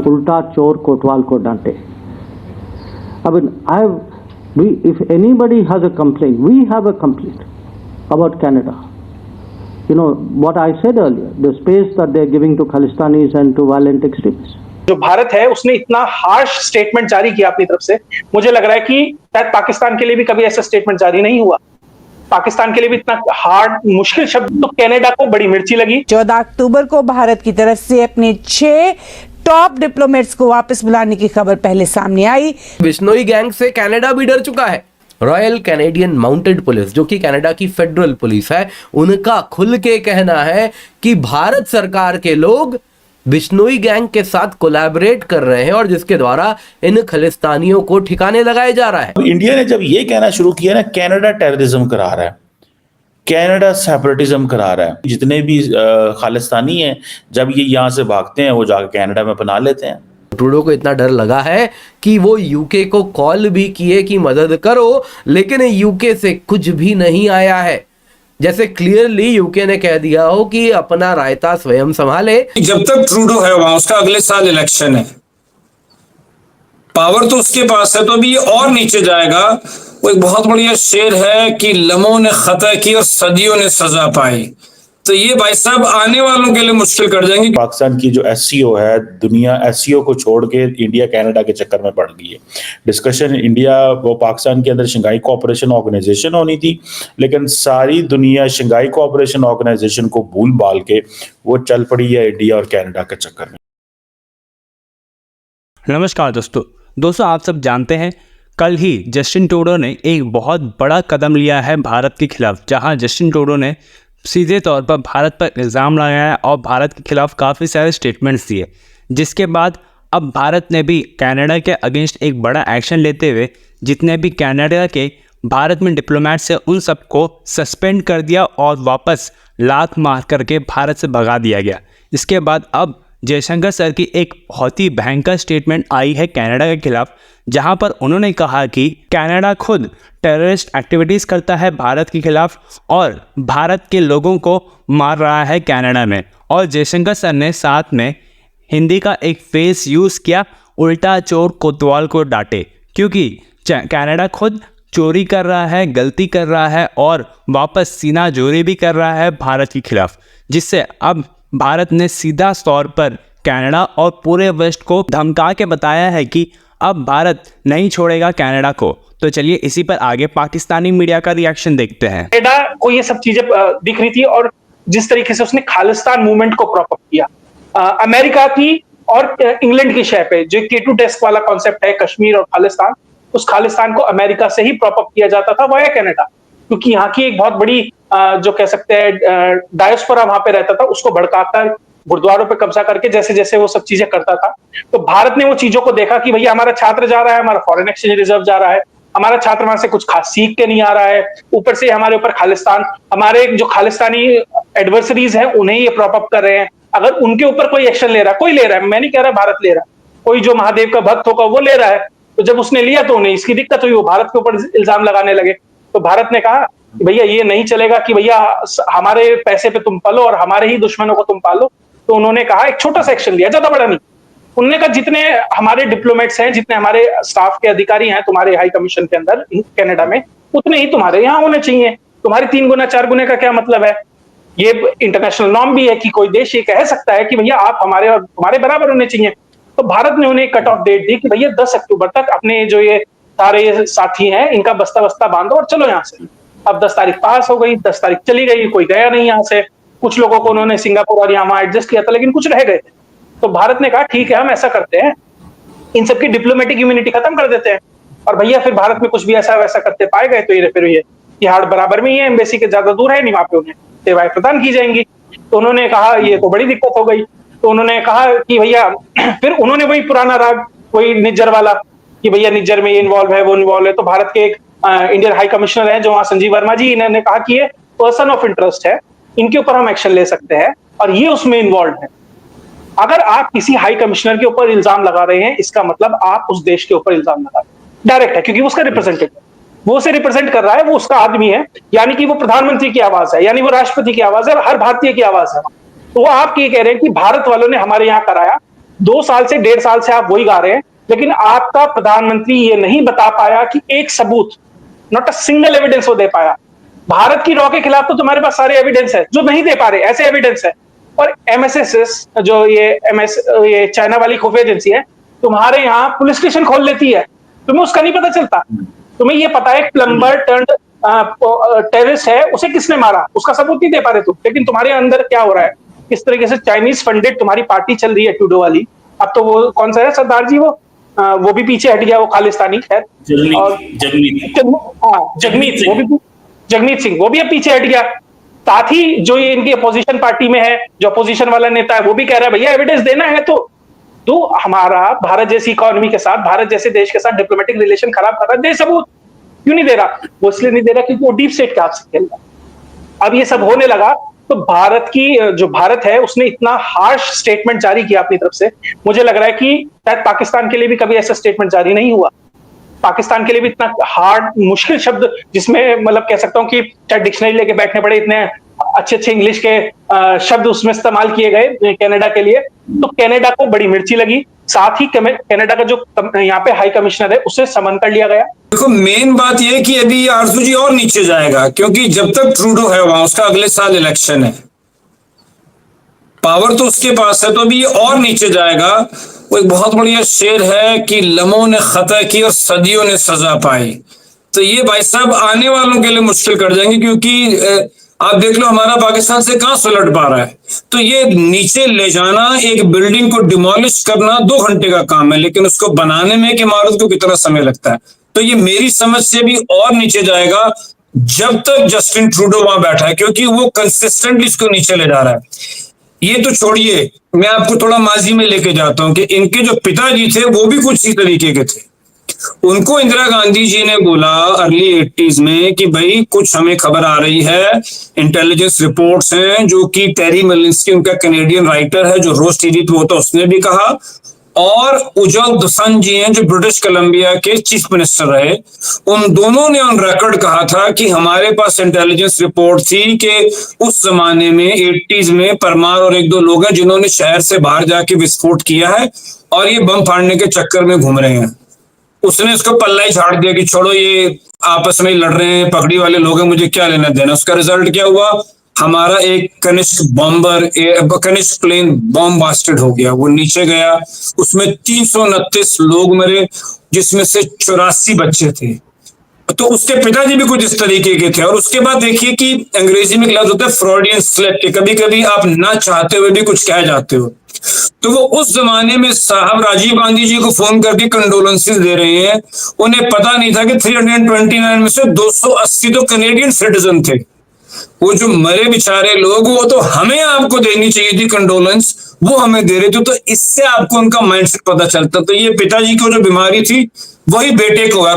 उल्टा चोर कोतवाल को डांटे. I mean, if anybody has a complaint, we have a complaint about Canada. You know what I said earlier, the space that they're giving to Khalistanis and to violent extremists. जो भारत है उसने इतना harsh statement जारी किया अपनी तरफ से, मुझे लग रहा है कि शायद पाकिस्तान के लिए भी कभी ऐसा स्टेटमेंट जारी नहीं हुआ. पाकिस्तान के लिए भी इतना हार्ड मुश्किल शब्द तो कनाडा को बड़ी मिर्ची लगी. 14 अक्टूबर को भारत की तरफ से अपने 6 टॉप डिप्लोमेट्स को वापस बुलाने की खबर पहले सामने आई. बिश्नोई गैंग से कनाडा भी डर चुका है. रॉयल कैनेडियन माउंटेड पुलिस, जो कि कनाडा की फेडरल पुलिस है, उनका खुल के कहना है कि भारत सरकार के लोग बिश्नोई गैंग के साथ कोलैबोरेट कर रहे हैं और जिसके द्वारा इन खालिस्तानियों को ठिकाने लगाया जा रहा है. इंडिया ने जब ये कहना शुरू किया ना, कनाडा टेररिज्म करा रहा है, कनाडा सेपरेटिज्म करा रहा है, जितने भी खालिस्तानी हैं जब ये यहाँ से भागते हैं वो जाकर कनाडा में अपना लेते हैं. ट्रूडो को इतना डर लगा है कि वो यूके को कॉल भी किए कि मदद करो, लेकिन यूके से कुछ भी नहीं आया है. जैसे क्लियरली यूके ने कह दिया हो कि अपना रायता स्वयं संभाले. जब तक ट्रूडो है वहां, उसका अगले साल इलेक्शन है, पावर तो उसके पास है, तो अभी ये और नीचे जाएगा. वो एक बहुत बढ़िया शेर है कि लम्हों ने खता की और सदियों ने सजा पाई. तो ये भाई साहब आने वालों के लिए मुश्किल कर जाएंगे. पाकिस्तान की जो एससीओ है, दुनिया एससीओ को छोड़ के इंडिया कनाडा के चक्कर में पड़ गई है. डिस्कशन इंडिया वो पाकिस्तान के अंदर शंघाई कोऑपरेशन ऑर्गेनाइजेशन होनी थी, लेकिन सारी दुनिया शंघाई कोऑपरेशन ऑर्गेनाइजेशन को भूल भाल के वो चल पड़ी है इंडिया और कनाडा के चक्कर में. नमस्कार दोस्तों, आप सब जानते हैं कल ही जस्टिन ट्रूडो ने एक बहुत बड़ा कदम लिया है भारत के खिलाफ, जहां जस्टिन ट्रूडो ने सीधे तौर पर भारत पर इल्ज़ाम लगाया और भारत के खिलाफ काफ़ी सारे स्टेटमेंट्स दिए, जिसके बाद अब भारत ने भी कनाडा के अगेंस्ट एक बड़ा एक्शन लेते हुए जितने भी कनाडा के भारत में डिप्लोमेट्स हैं उन सबको सस्पेंड कर दिया और वापस लात मार करके भारत से भगा दिया गया. इसके बाद अब जयशंकर सर की एक बहुत ही भयंकर स्टेटमेंट आई है कनाडा के खिलाफ, जहां पर उन्होंने कहा कि कनाडा खुद टेररिस्ट एक्टिविटीज़ करता है भारत के खिलाफ और भारत के लोगों को मार रहा है कनाडा में. और जयशंकर सर ने साथ में हिंदी का एक फ्रेज यूज़ किया, उल्टा चोर कोतवाल को डांटे, क्योंकि कनाडा खुद चोरी कर रहा है, गलती कर रहा है और वापस सीना जोरी भी कर रहा है भारत के खिलाफ, जिससे अब भारत ने सीधा तौर पर कनाडा और पूरे वेस्ट को धमका के बताया है कि अब भारत नहीं छोड़ेगा कनाडा को. तो चलिए इसी पर आगे पाकिस्तानी मीडिया का रिएक्शन देखते हैं. कनाडा को ये सब चीजें दिख रही थी और जिस तरीके से उसने खालिस्तान मूवमेंट को प्रॉप अप किया, अमेरिका की और इंग्लैंड की शय पे जो K2 डेस्क वाला कॉन्सेप्ट है, कश्मीर और खालिस्तान, उस खालिस्तान को अमेरिका से ही प्रॉप अप किया जाता था वाया कनाडा, क्योंकि यहाँ की एक बहुत बड़ी जो कह सकते हैं डायस्पोरा वहां पे रहता था, उसको भड़काकर गुरुद्वारों पे कब्जा करके जैसे जैसे वो सब चीजें करता था. तो भारत ने वो चीजों को देखा कि भैया हमारा छात्र जा रहा है, हमारा फॉरेन एक्सचेंज रिजर्व जा रहा है, हमारा छात्र वहां से कुछ खास सीख के नहीं आ रहा है, ऊपर से हमारे ऊपर खालिस्तान, हमारे जो खालिस्तानी एडवर्सरीज हैं उन्हें ये प्रॉप अप कर रहे हैं. अगर उनके ऊपर कोई एक्शन ले रहा है, कोई ले रहा है, मैं नहीं कह रहा भारत ले रहा है, कोई जो महादेव का भक्त होगा वो ले रहा है, तो जब उसने लिया तो उन्हें इसकी दिक्कत हुई, वो भारत के ऊपर इल्जाम लगाने लगे. तो भारत ने कहा कि भैया ये नहीं चलेगा कि भैया हमारे पैसे पे तुम पालो और हमारे ही दुश्मनों को तुम पालो. तो उन्होंने कहा एक छोटा सा एक्शन लिया, ज्यादा बड़ा नहीं. उन्होंने कहा जितने हमारे डिप्लोमेट्स हैं, जितने हमारे स्टाफ के अधिकारी हैं तुम्हारे हाई कमीशन के अंदर कनाडा में, उतने ही तुम्हारे यहाँ होने चाहिए. तुम्हारे 3 गुना 4 गुने का क्या मतलब है? ये इंटरनेशनल नॉर्म भी है कि कोई देश ये कह सकता है कि भैया आप हमारे और तुम्हारे बराबर होने चाहिए. तो भारत ने उन्हें कट ऑफ डेट दी कि भैया 10 अक्टूबर तक अपने जो ये सारे साथी हैं इनका बस्ता बस्ता बांधो और चलो यहाँ से. अब 10 तारीख पास हो गई, 10 तारीख चली गई, कोई गया नहीं यहाँ से. कुछ लोगों को उन्होंने सिंगापुर और यहाँ एडजस्ट किया था, लेकिन कुछ रह गए थे. तो भारत ने कहा ठीक है हम ऐसा करते हैं, इन सबकी डिप्लोमेटिक इम्यूनिटी खत्म कर देते हैं. और भैया फिर भारत में कुछ भी ऐसा वैसा करते पाए गए तो ये फिर ये तिहाड़ बराबर में ही है, एम्बेसी के ज्यादा दूर है नहीं, वहां पे उन्हें सेवाएं प्रदान की जाएंगी. तो उन्होंने कहा ये तो बड़ी दिक्कत हो गई. तो उन्होंने कहा कि भैया फिर उन्होंने वही पुराना राग, वही निज्जर वाला कि भैया निज्जर में ये इन्वॉल्व है वो इन्वॉल्व है. तो भारत के एक इंडियन हाई कमिश्नर है जो वहां संजीव वर्मा जी, इन्होंने कहा कि ये पर्सन ऑफ इंटरेस्ट है, इनके ऊपर हम एक्शन ले सकते हैं और ये उसमें इन्वॉल्व है. अगर आप किसी हाई कमिश्नर के ऊपर इल्जाम लगा रहे हैं, इसका मतलब आप उस देश के ऊपर इल्जाम लगा रहे हैं, डायरेक्ट है, क्योंकि उसका रिप्रेजेंटेटिव, वो उसे रिप्रेजेंट कर रहा है, वो उसका आदमी है, यानी कि वो प्रधानमंत्री की आवाज है, यानी वो राष्ट्रपति की आवाज है, हर भारतीय की आवाज है. तो वो आप ये कह रहे हैं कि भारत वालों ने हमारे यहाँ कराया, 2 साल से 1.5 साल से आप वही गा रहे हैं, लेकिन आपका प्रधानमंत्री ये नहीं बता पाया कि एक सबूत, नॉट अ सिंगल एविडेंस वो दे पाया। भारत की रॉ के खिलाफ तो तुम्हारे पास सारे एविडेंस है, जो नहीं दे पा रहे ऐसे एविडेंस है। और MSS जो ये चाइना वाली खुफिया एजेंसी है, तुम्हारे यहाँ पुलिस स्टेशन खोल लेती है, तुम्हें उसका नहीं पता चलता। तुम्हें ये पता है प्लम्बर टर्न्ड टेररिस्ट है, उसे किसने मारा, उसका सबूत नहीं दे पा रहे तुम। लेकिन तुम्हारे अंदर क्या हो रहा है, किस तरीके से चाइनीज फंडेड तुम्हारी पार्टी चल रही है ट्रूडो वाली। अब तो वो कौन सा है सरदार जी, वो भी पीछे हट गया, वो खालिस्तानी खैर, और जगमीत सिंह वो भी अब पीछे हट गया। साथ ही जो ये इनकी अपोजिशन पार्टी में है, जो अपोजिशन वाला नेता है, वो भी कह रहा है भैया एविडेंस देना है तो हमारा भारत जैसी इकोनॉमी के साथ, भारत जैसे देश के साथ डिप्लोमेटिक रिलेशन खराब कर रहा है, दे सबूत। क्यों नहीं दे रहा? वो इसलिए नहीं दे रहा क्योंकि वो डीप स्टेट के हाथ से खेल रहा है। अब ये सब होने लगा तो भारत है उसने इतना हार्श स्टेटमेंट जारी किया अपनी तरफ से, मुझे लग रहा है कि शायद पाकिस्तान के लिए भी कभी ऐसा स्टेटमेंट जारी नहीं हुआ। पाकिस्तान के लिए भी इतना हार्ड मुश्किल शब्द, जिसमें मतलब कह सकता हूं कि चाहे डिक्शनरी लेके बैठने पड़े, इतने अच्छे इंग्लिश के शब्द उसमें इस्तेमाल किए गए कनाडा के लिए, तो कनाडा को बड़ी मिर्ची लगी। साथ ही कनाडा का जो यहाँ पे हाई कमिश्नर है उसे समन कर लिया गया। देखो मेन बात यह कि अभी आरजू जी और नीचे जाएगा, क्योंकि जब तक ट्रूडो है वहां, उसका अगले साल इलेक्शन है, पावर तो उसके पास है, तो अभी ये और नीचे जाएगा। वो एक बहुत बढ़िया शेर है कि लम्हों ने खता की और सदियों ने सजा पाई। तो ये भाई साहब आने वालों के लिए मुश्किल कर जाएंगे, क्योंकि आप देख लो हमारा पाकिस्तान से कहां सुलट पा रहा है। तो ये नीचे ले जाना, एक बिल्डिंग को डिमोलिश करना 2 घंटे का काम है, लेकिन उसको बनाने में एक इमारत को कितना समय लगता है। तो ये मेरी समझ से भी और नीचे जाएगा जब तक जस्टिन ट्रूडो वहां बैठा है, क्योंकि वो कंसिस्टेंटली इसको नीचे ले जा रहा है। ये तो छोड़िए, मैं आपको थोड़ा माजी में लेके जाता हूं कि इनके जो पिताजी थे वो भी कुछ इसी तरीके के थे। उनको इंदिरा गांधी जी ने बोला अर्ली 80s में कि भाई कुछ हमें खबर आ रही है, इंटेलिजेंस रिपोर्ट्स हैं, जो कि टेरी मेलिंस्की उनका कैनेडियन राइटर है जो रोज टीवी पे होता, उसने भी कहा, और उज्जवल दोसांझ जी हैं जो ब्रिटिश कोलंबिया के चीफ मिनिस्टर रहे, उन दोनों ने ऑन रिकॉर्ड कहा था कि हमारे पास इंटेलिजेंस रिपोर्ट थी कि उस जमाने में 80s में परमार और 1-2 लोग हैं जिन्होंने शहर से बाहर जाके विस्फोट किया है और ये बम फाड़ने के चक्कर में घूम रहे हैं। उसने उसको पल्ला ही झाड़ दिया कि छोड़ो, ये आपस में लड़ रहे हैं, पगड़ी वाले लोग हैं, मुझे क्या लेना देना। उसका रिजल्ट क्या हुआ? हमारा एक कनिष्क प्लेन बॉम्ब बास्टेड हो गया, वो नीचे गया, उसमें 329 लोग मरे, जिसमें से 84 बच्चे थे। तो उसके पिताजी भी कुछ इस तरीके के थे। और उसके बाद देखिए कि अंग्रेजी में लफ्ज होता है फ्रॉडियन स्लिप, के कभी कभी आप ना चाहते हुए भी कुछ कह जाते हो। तो वो उस जमाने में साहब राजीव गांधी जी को फोन करके कंडोलेंसेस दे रहे हैं, उन्हें पता नहीं था कि 329 में से 280 तो कैनेडियन सिटीजन थे। वो जो मरे बेचारे लोग, वो तो हमें आपको देनी चाहिए थी कंडोलेंस, वो हमें दे रहे थे। तो इससे आपको उनका माइंडसेट पता चलता। तो ये पिताजी को जो बीमारी थी वही बेटे को है।